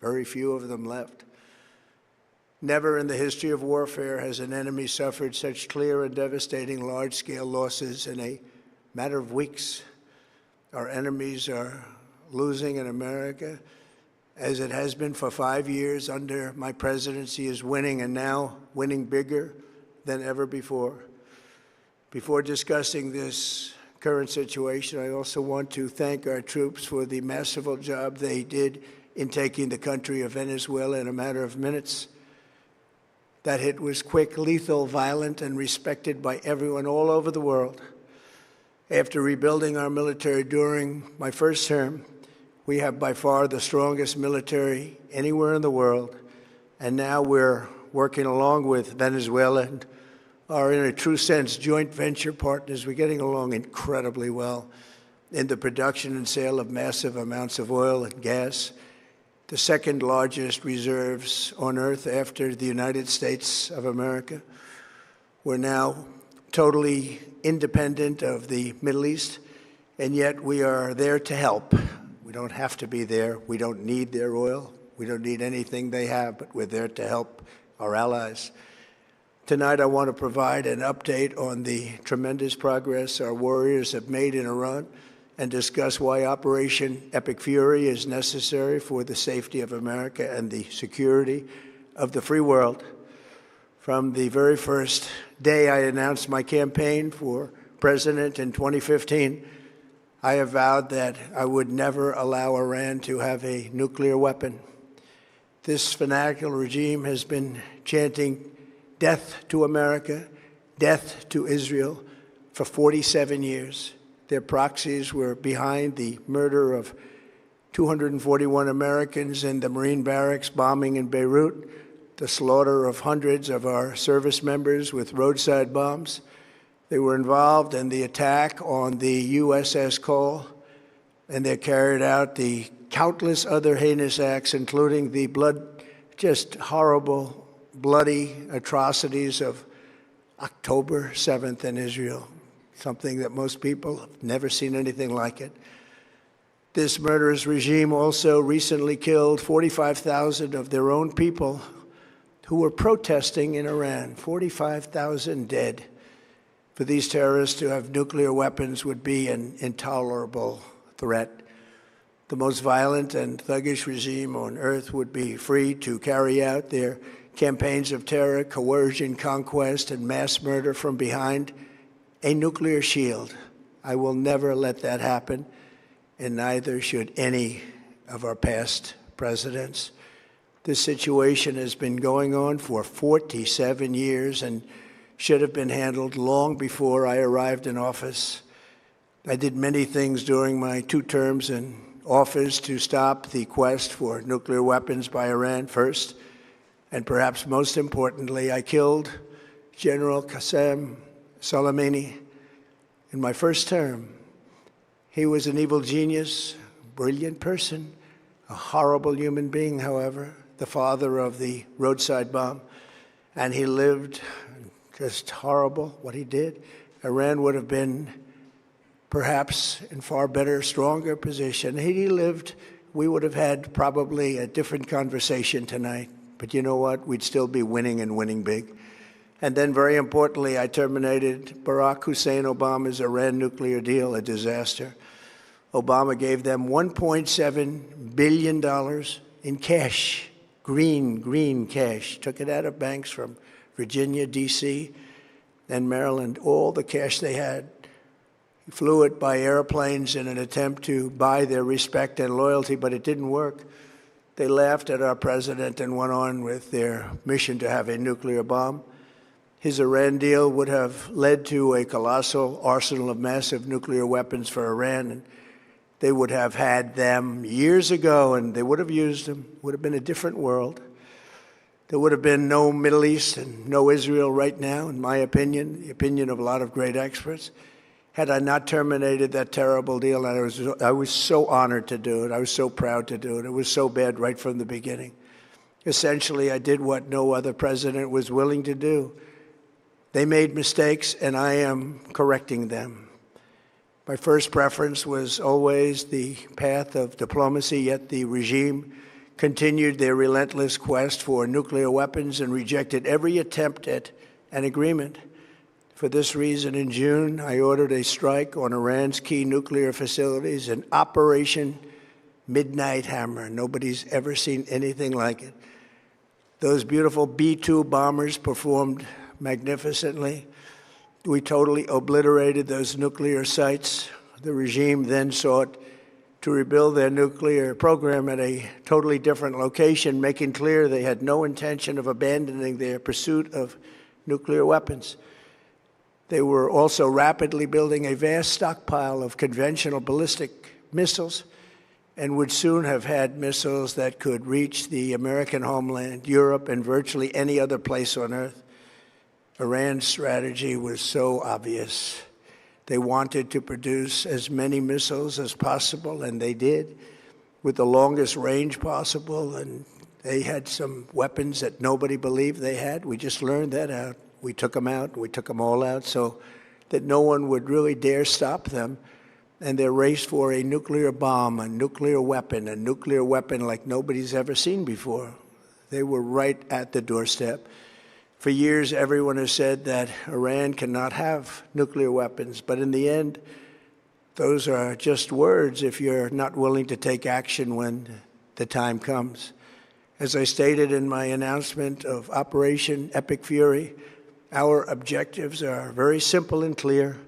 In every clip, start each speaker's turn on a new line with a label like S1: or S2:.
S1: very few of them left. Never in the history of warfare has an enemy suffered such clear and devastating large-scale losses in a matter of weeks. Our enemies are losing in America, as it has been for 5 years under my presidency, is winning, and now winning bigger than ever before. Before discussing this current situation, I also want to thank our troops for the masterful job they did in taking the country of Venezuela in a matter of minutes. That hit was quick, lethal, violent, and respected by everyone all over the world. After rebuilding our military during my first term, we have by far the strongest military anywhere in the world. And now we're working along with Venezuela and are, in a true sense, joint venture partners. We're getting along incredibly well in the production and sale of massive amounts of oil and gas, the second largest reserves on earth after the United States of America. We're now totally independent of the Middle East, and yet we are there to help. We don't have to be there. We don't need their oil. We don't need anything they have, but we're there to help our allies. Tonight, I want to provide an update on the tremendous progress our warriors have made in Iran and discuss why Operation Epic Fury is necessary for the safety of America and the security of the free world. From the very first day I announced my campaign for president in 2015, I have vowed that I would never allow Iran to have a nuclear weapon. This fanatical regime has been chanting death to America, death to Israel for 47 years. Their proxies were behind the murder of 241 Americans in the Marine barracks bombing in Beirut, the slaughter of hundreds of our service members with roadside bombs. They were involved in the attack on the USS Cole, and they carried out the countless other heinous acts, including the just horrible, bloody atrocities of October 7th in Israel, something that most people have never seen anything like it. This murderous regime also recently killed 45,000 of their own people who were protesting in Iran. 45,000 dead. For these terrorists to have nuclear weapons would be an intolerable threat. The most violent and thuggish regime on earth would be free to carry out their campaigns of terror, coercion, conquest, and mass murder from behind a nuclear shield. I will never let that happen, and neither should any of our past presidents. This situation has been going on for 47 years and should have been handled long before I arrived in office. I did many things during my 2 terms in office to stop the quest for nuclear weapons by Iran first, and perhaps most importantly, I killed General Qasem Soleimani in my first term. He was an evil genius, brilliant person, a horrible human being, however, the father of the roadside bomb, and he lived just horrible what he did. Iran would have been perhaps in far better, stronger position. Had he lived, we would have had probably a different conversation tonight. But you know what? We'd still be winning and winning big. And then, very importantly, I terminated Barack Hussein Obama's Iran nuclear deal, a disaster. Obama gave them $1.7 billion in cash, green cash, took it out of banks from Virginia, D.C., and Maryland, all the cash they had. He flew it by airplanes in an attempt to buy their respect and loyalty, but it didn't work. They laughed at our president and went on with their mission to have a nuclear bomb. His Iran deal would have led to a colossal arsenal of massive nuclear weapons for Iran, and they would have had them years ago, and they would have used them. It would have been a different world. There would have been no Middle East and no Israel right now, in my opinion, the opinion of a lot of great experts, had I not terminated that terrible deal. And I was so honored to do it. I was so proud to do it. It was so bad right from the beginning. Essentially, I did what no other president was willing to do. They made mistakes, and I am correcting them. My first preference was always the path of diplomacy, yet the regime continued their relentless quest for nuclear weapons and rejected every attempt at an agreement. For this reason, in June, I ordered a strike on Iran's key nuclear facilities, an Operation Midnight Hammer. Nobody's ever seen anything like it. Those beautiful B-2 bombers performed magnificently. We totally obliterated those nuclear sites. The regime then sought to rebuild their nuclear program at a totally different location, making clear they had no intention of abandoning their pursuit of nuclear weapons. They were also rapidly building a vast stockpile of conventional ballistic missiles and would soon have had missiles that could reach the American homeland, Europe, and virtually any other place on Earth. Iran's strategy was so obvious. They wanted to produce as many missiles as possible, and they did, with the longest range possible, and they had some weapons that nobody believed they had. We just learned that out. We took them out. We took them all out so that no one would really dare stop them. And their race for a nuclear bomb, a nuclear weapon like nobody's ever seen before. They were right at the doorstep. For years, everyone has said that Iran cannot have nuclear weapons, but in the end, those are just words if you're not willing to take action when the time comes. As I stated in my announcement of Operation Epic Fury, our objectives are very simple and clear.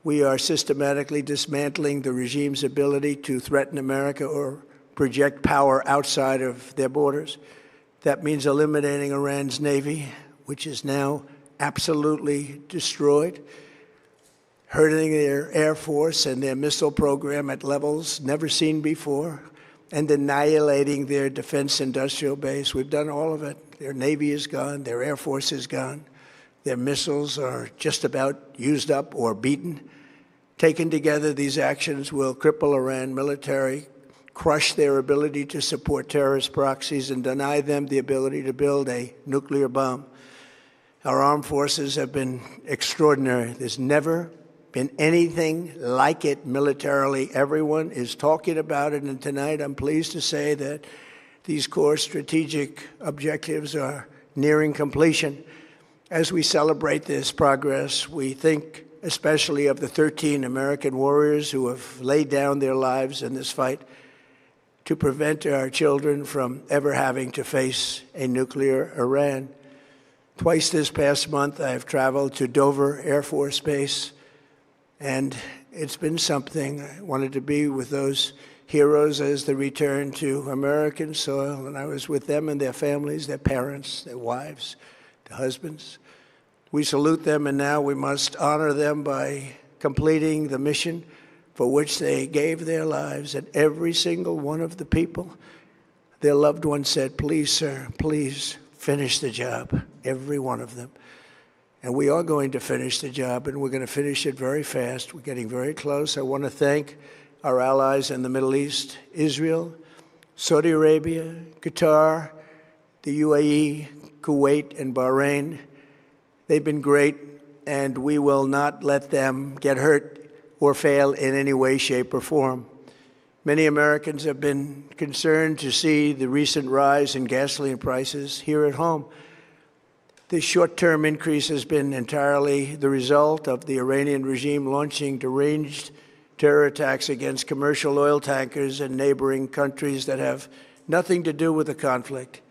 S1: We are systematically dismantling the regime's ability to threaten America or project power outside of their borders. That means eliminating Iran's Navy, which is now absolutely destroyed, hurting their Air Force and their missile program at levels never seen before, and annihilating their defense industrial base. We've done all of it. Their Navy is gone. Their Air Force is gone. Their missiles are just about used up or beaten. Taken together, these actions will cripple Iran military, crush their ability to support terrorist proxies, and deny them the ability to build a nuclear bomb. Our armed forces have been extraordinary. There's never been anything like it militarily. Everyone is talking about it, and tonight I'm pleased to say that these core strategic objectives are nearing completion. As we celebrate this progress, we think especially of the 13 American warriors who have laid down their lives in this fight to prevent our children from ever having to face a nuclear Iran. Twice this past month, I've traveled to Dover Air Force Base, and it's been something. I wanted to be with those heroes as they return to American soil, and I was with them and their families, their parents, their wives, their husbands. We salute them, and now we must honor them by completing the mission for which they gave their lives. And every single one of the people, their loved ones said, "Please, sir, please finish the job," every one of them. And we are going to finish the job, and we're going to finish it very fast. We're getting very close. I want to thank our allies in the Middle East, Israel, Saudi Arabia, Qatar, the UAE, Kuwait, and Bahrain. They've been great, and we will not let them get hurt or fail in any way, shape, or form. Many Americans have been concerned to see the recent rise in gasoline prices here at home. This short-term increase has been entirely the result of the Iranian regime launching deranged terror attacks against commercial oil tankers in neighboring countries that have nothing to do with the conflict.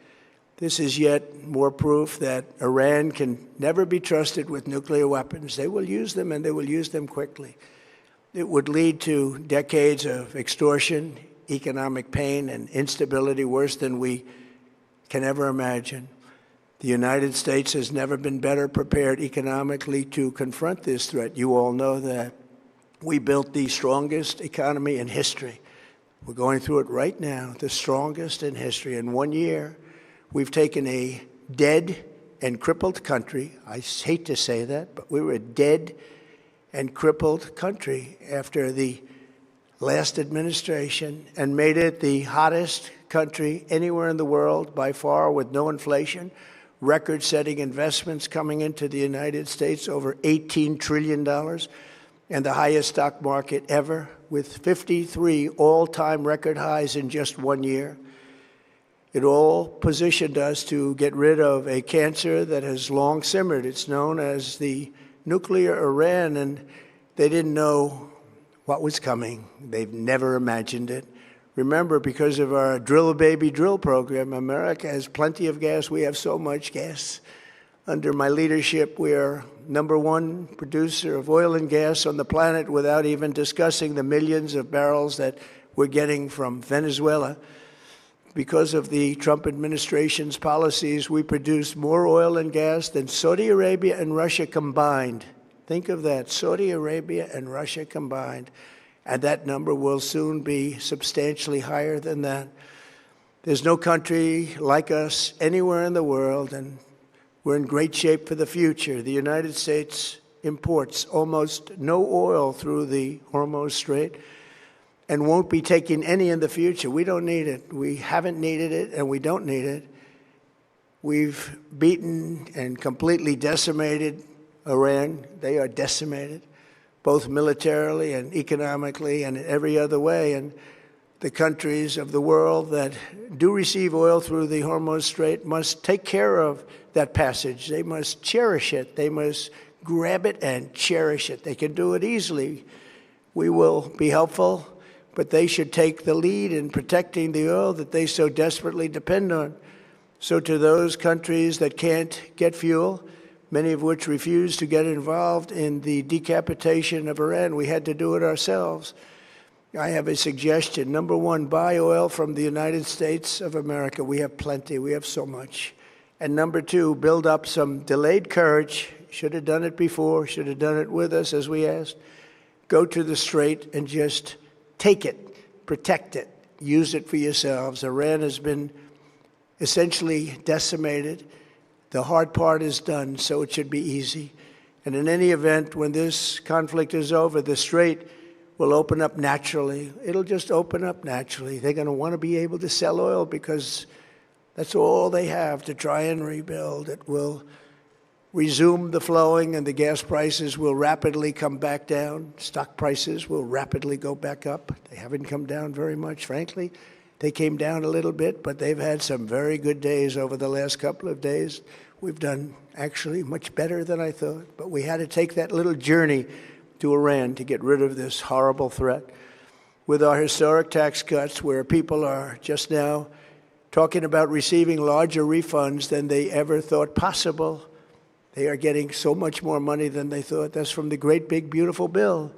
S1: This is yet more proof that Iran can never be trusted with nuclear weapons. They will use them, and they will use them quickly. It would lead to decades of extortion, economic pain, and instability worse than we can ever imagine. The United States has never been better prepared economically to confront this threat. You all know that. We built the strongest economy in history. We're going through it right now, the strongest in history. In 1 year, we've taken a dead and crippled country. I hate to say that, but we were a dead and crippled country after the last administration and made it the hottest country anywhere in the world by far, with no inflation, record-setting investments coming into the United States, over $18 trillion, and the highest stock market ever, with 53 all-time record highs in just 1 year. It all positioned us to get rid of a cancer that has long simmered. It's known as the nuclear Iran, and they didn't know what was coming. They've never imagined it. Remember, because of our drill baby drill program, America has plenty of gas. We have so much gas. Under my leadership, we are #1 producer of oil and gas on the planet without even discussing the millions of barrels that we're getting from Venezuela. Because of the Trump administration's policies, we produce more oil and gas than Saudi Arabia and Russia combined. Think of that, Saudi Arabia and Russia combined. And that number will soon be substantially higher than that. There's no country like us anywhere in the world, and we're in great shape for the future. The United States imports almost no oil through the Hormuz Strait and won't be taking any in the future. We don't need it. We haven't needed it, and we don't need it. We've beaten and completely decimated Iran. They are decimated, both militarily and economically and in every other way. And the countries of the world that do receive oil through the Hormuz Strait must take care of that passage. They must cherish it. They must grab it and cherish it. They can do it easily. We will be helpful, but they should take the lead in protecting the oil that they so desperately depend on. So to those countries that can't get fuel, many of which refuse to get involved in the decapitation of Iran, we had to do it ourselves. I have a suggestion. #1, buy oil from the United States of America. We have plenty. We have so much. And #2, build up some delayed courage. Should have done it before. Should have done it with us, as we asked. Go to the Strait and just take it, protect it, use it for yourselves. Iran has been essentially decimated. The hard part is done, so it should be easy. And in any event, when this conflict is over, the Strait will open up naturally. It'll just open up naturally. They're going to want to be able to sell oil because that's all they have to try and rebuild. It will resume the flowing, and the gas prices will rapidly come back down. Stock prices will rapidly go back up. They haven't come down very much, frankly. They came down a little bit, but they've had some very good days over the last couple of days. We've done actually much better than I thought, but we had to take that little journey to Iran to get rid of this horrible threat. With our historic tax cuts, where people are just now talking about receiving larger refunds than they ever thought possible, they are getting so much more money than they thought. That's from the great, big, beautiful bill.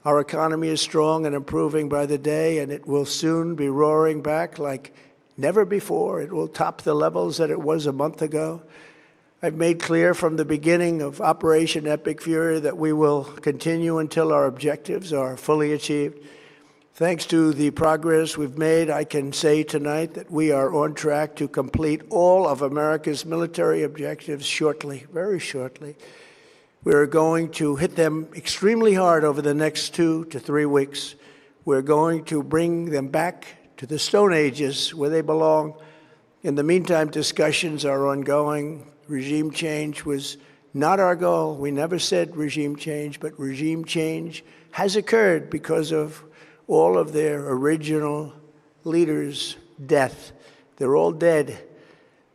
S1: Our economy is strong and improving by the day, and it will soon be roaring back like never before. It will top the levels that it was a month ago. I've made clear from the beginning of Operation Epic Fury that we will continue until our objectives are fully achieved. Thanks to the progress we've made, I can say tonight that we are on track to complete all of America's military objectives shortly, very shortly. We're going to hit them extremely hard over the next 2 to 3 weeks. We're going to bring them back to the Stone Ages where they belong. In the meantime, discussions are ongoing. Regime change was not our goal. We never said regime change, but regime change has occurred because of all of their original leaders' death. They're all dead.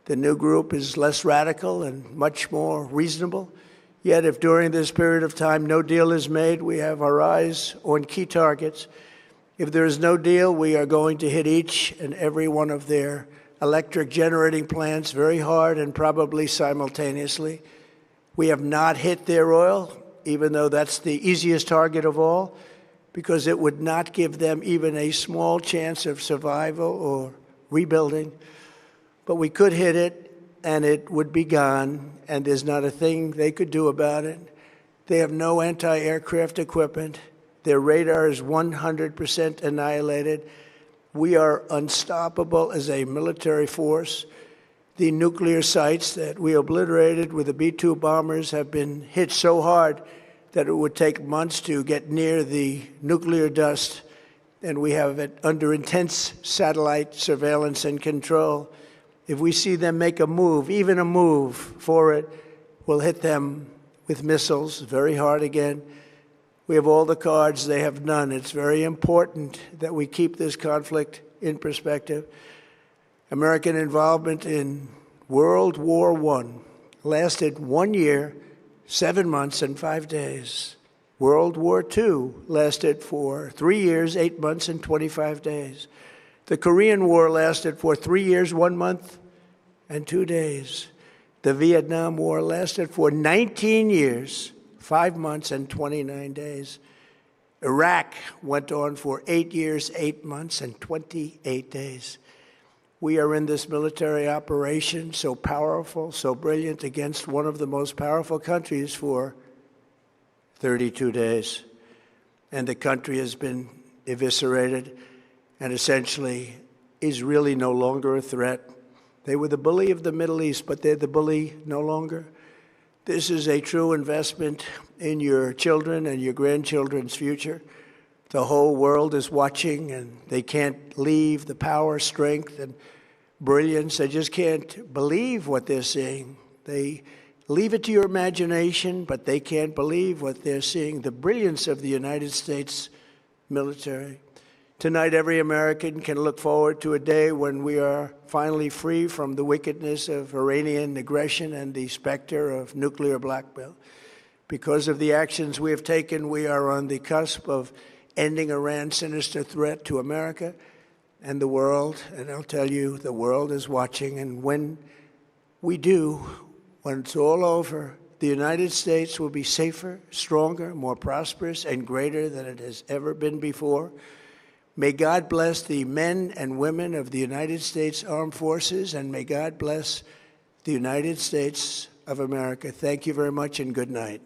S1: The new group is less radical and much more reasonable. Yet if during this period of time no deal is made, we have our eyes on key targets. If there is no deal, we are going to hit each and every one of their electric generating plants very hard and probably simultaneously. We have not hit their oil, even though that's the easiest target of all, because it would not give them even a small chance of survival or rebuilding. But we could hit it, and it would be gone, and there's not a thing they could do about it. They have no anti-aircraft equipment. Their radar is 100% annihilated. We are unstoppable as a military force. The nuclear sites that we obliterated with the B-2 bombers have been hit so hard that it would take months to get near the nuclear dust, and we have it under intense satellite surveillance and control. If we see them make a move, even a move for it, we'll hit them with missiles very hard again. We have all the cards, they have none. It's very important that we keep this conflict in perspective. American involvement in World War I lasted 1 year, 7 months, and 5 days. World War II lasted for 3 years, 8 months, and 25 days. The Korean War lasted for 3 years, 1 month, and 2 days. The Vietnam War lasted for 19 years, 5 months, and 29 days. Iraq went on for 8 years, 8 months, and 28 days. We are in this military operation, so powerful, so brilliant, against one of the most powerful countries for 32 days. And the country has been eviscerated and essentially is really no longer a threat. They were the bully of the Middle East, but they're the bully no longer. This is a true investment in your children and your grandchildren's future. The whole world is watching, and they can't leave the power, strength, and brilliance. They just can't believe what they're seeing. They leave it to your imagination, but they can't believe what they're seeing, the brilliance of the United States military. Tonight, every American can look forward to a day when we are finally free from the wickedness of Iranian aggression and the specter of nuclear blackmail. Because of the actions we have taken, we are on the cusp of ending Iran's sinister threat to America and the world. And I'll tell you, the world is watching. And when we do, when it's all over, the United States will be safer, stronger, more prosperous, and greater than it has ever been before. May God bless the men and women of the United States Armed Forces, and may God bless the United States of America. Thank you very much, and good night.